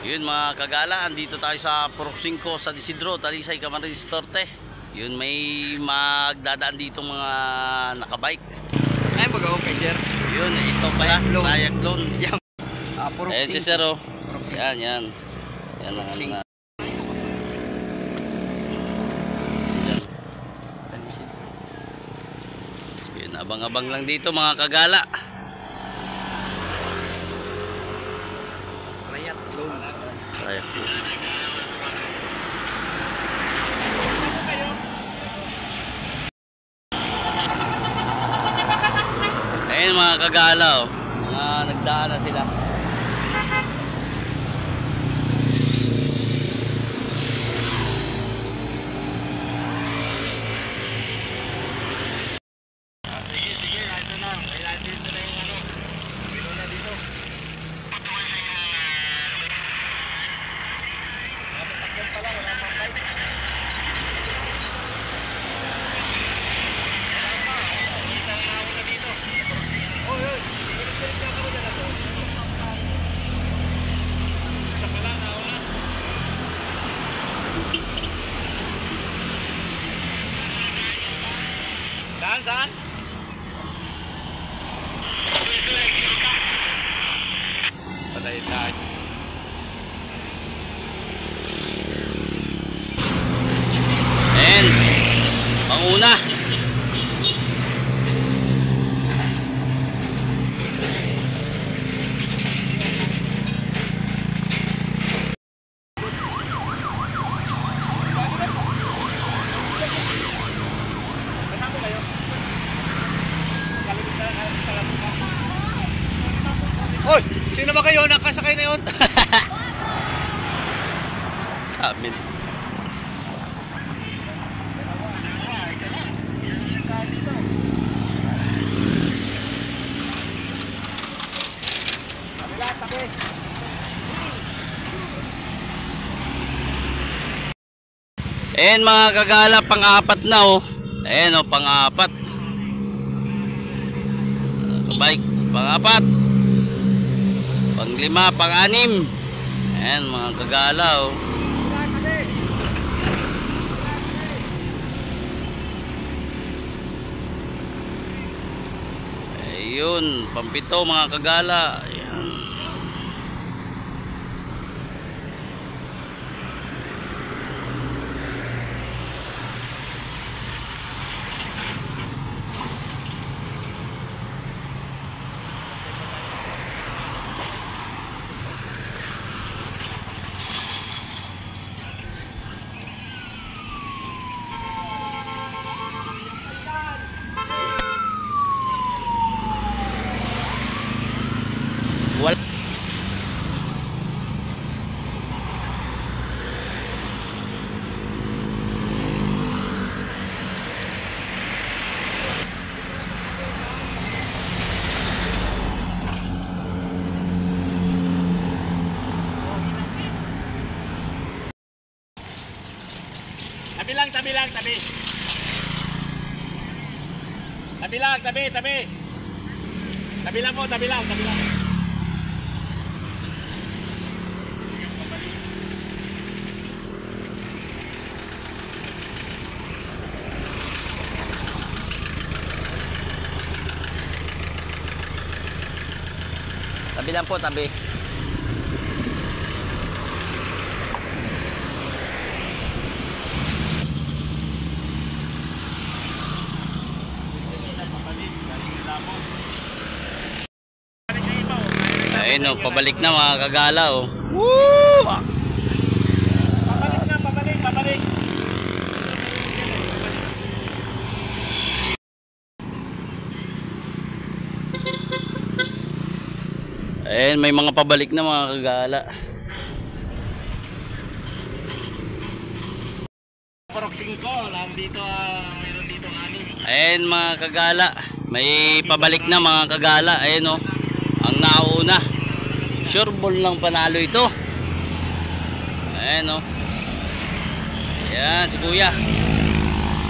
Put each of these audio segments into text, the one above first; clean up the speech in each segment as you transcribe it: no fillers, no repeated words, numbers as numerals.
Yun mga kagala, andito tayo sa Purok 5 sa Isidro, Talisay, Camarines Norte. Yun, may magdadaan dito mga nakabike. Ay, mag-okay sir. Yun, ito pala, Layak Loan. Purok 5. Ayan si sir, oh. Yan, yan. Yan ang ano na. Yun, abang-abang lang dito mga kagala. Layak Loan. Layak Loan. Ayun mga kagala, oh. Mga nagdaan na sila. Saan? Patay tayo. And panguna. Hoy, sino ba kayo? Nakasakay na yun? Stamin. Ayan mga kagala, pang-apat na oh. Ayan oh, pang-apat. Bike, pang-apat. Pang-lima, pang-anim. Ayan mga kagala oh. Ayun, pampito mga kagala. Ayan. Wala. Tabi lang, tabi. Tabi lang, tabi. Tabi lang po, tabi lang. Tabi lang po, tabi. Ayun oh, pabalik na mga kagala oh. Woo! Pabalik. Ayun, may mga pabalik na mga kagala. Purok 5, nandito meron dito anim. Ayun mga kagala, may pabalik na mga kagala. Ayun oh, ang nauna. Sure ball lang panalo ito. Ayun oh. Ayan, si Kuya.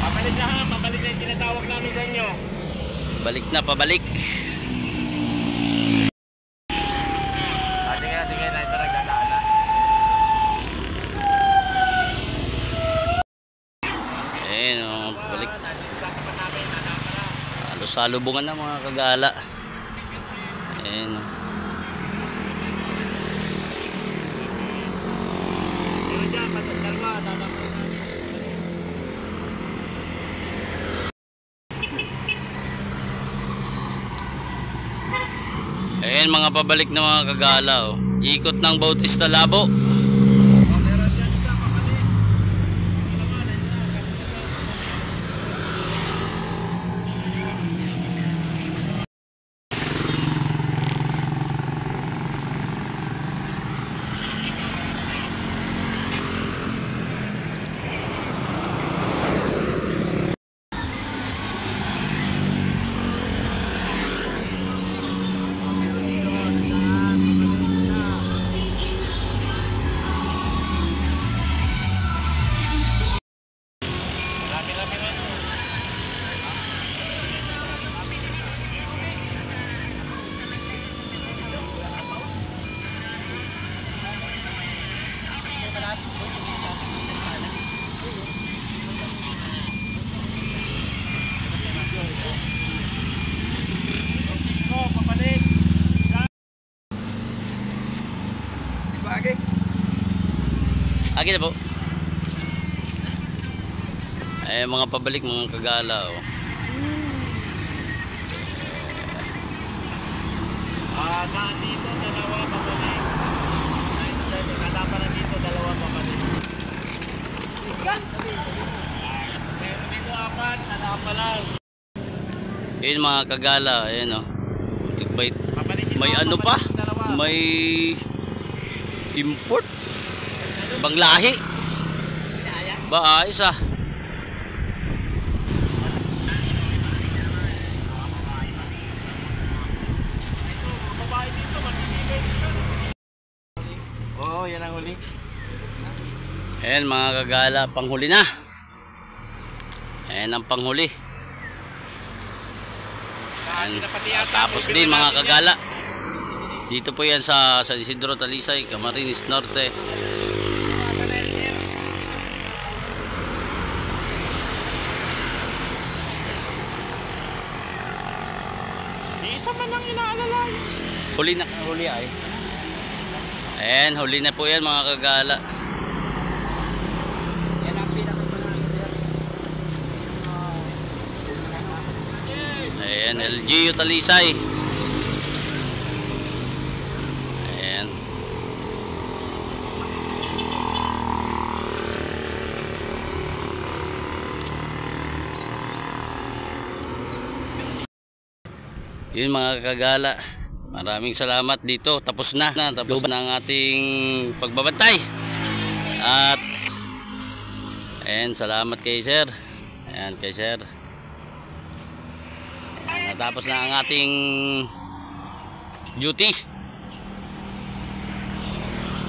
Pabalik na ha, pabalik na yung tinatawag namin sa inyo. Balik na, pabalik. Sige na, ito nagdadaan na. Ayan, balik. Salubungan na mga kagala. Ayan. Ayan mga pabalik na mga kagala. Oh. Ikot ng Bautista Labo. Agi na po. Eh mga pabalik mga kagala oh. Dito dalawa pabalik. Kada pa na dito dalawa pabalik. Dito apat, kada pa lang. Yun mga kagala, ayan oh. May ano pa? May import. Ibang lahi. Ba ayos ah. Oo, yan ang huli. Ayan mga kagala, panghuli na. Ayan ang panghuli. Ayan. Tapos din mga kagala. Dito po yan sa San Isidro, Talisay, Camarines Norte. Isa man lang inaalalay. Huli na, huli ay. Ayan, huli na po yan mga kagala. Yan ang pinakamalaki. Ayan, LGU Talisay. Ayan. Yun mga kagala, maraming salamat dito. Tapos na ang ating pagbabantay. At ayan, salamat kay sir. Ayan kay sir. Ayan, natapos na ang ating duty.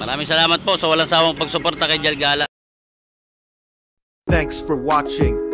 Maraming salamat po sa walang sawang pagsuporta kay Jalgala. Thanks for watching.